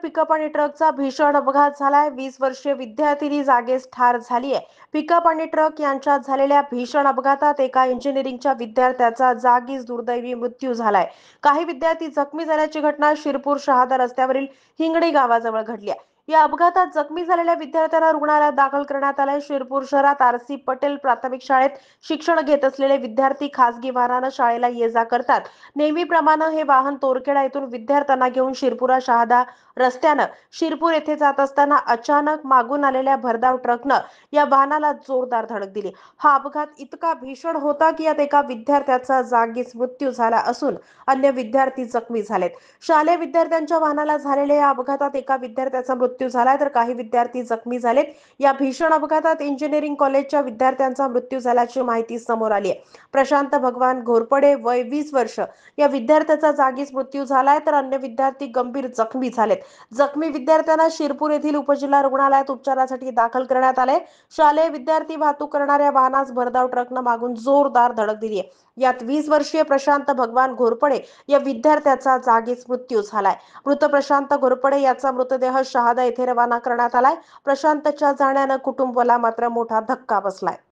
Pickup आणि ट्रकचा भीषण अपघात झालाय. 20 वर्षीय विद्यार्थिनी जागीच ठार झालीय. पिकअप आणि ट्रक यांच्यात झालेल्या भीषण अपघातात एका इंजिनिअरिंगच्या विद्यार्थ्याचा जागीच दुर्दैवी मृत्यू झालाय. काही विद्यार्थी जखमी झाल्याची घटना शिरपूर शहादा रस्त्यावरील हिंगणी गावाजवळ घडली आहे. या अपघातात जखमी झालेल्या विद्यार्थ्यांना रुग्णालयात दाखल करण्यात आले. शिरपूर शहरात आर.सी. पटेल प्राथमिक शाळेत शिक्षण घेत असलेले विद्यार्थी खासगी वाहनानं शाळेला ये-जा करतात. नेहमीप्रमाणे हे वाहन तोरखेडा येथून विद्यार्थ्यांना घेऊन शिरपूर शहादा रस्त्यानं शिरपूर येथे जात असताना अचानक मागून आलेल्या भरधाव ट्रकनं या वाहनाला जोरदार धडक दिली. हा अपघात इतका भीषण होता की यात एका विद्यार्थ्याचा जागीच मृत्यू झाला असून अन्य विद्यार्थी जखमी झालेत. शालेय विद्यार्थ्यांच्या वाहनाला झालेल्या या अपघातात एका विद्यार्थ्याचा मृत्यू झालाय तर काही विद्यार्थी जखमी झालेत. या भीषण अपघातात इंजिनिअरिंग कॉलेजच्या विद्यार्थ्यांचा मृत्यू झाल्याची माहिती समोर आली आहे. प्रशांत भगवान घोरपडे वय 20 वर्ष या विद्यार्थ्याचा जागीच मृत्यू झालाय तर अन्य विद्यार्थी गंभीर जखमी झालेत. जखमी विद्यार्थ्यांना शिरपूर येथील उपजिल्हा रुग्णालयात उपचारासाठी दाखल करण्यात आले. शालेय विद्यार्थी वाहतूक करणाऱ्या वाहनास भरधाव ट्रकनं मागून जोरदार धडक दिली आहे. यात 20 वर्षीय प्रशांत भगवान घोरपडे या विद्यार्थ्याचा जागीच मृत्यू झालाय. मृत प्रशांत घोरपडे याचा मृतदेह शहादा येथे रवाना करण्यात आलाय. प्रशांतच्या जाण्यानं कुटुंबाला मात्र मोठा धक्का बसलाय.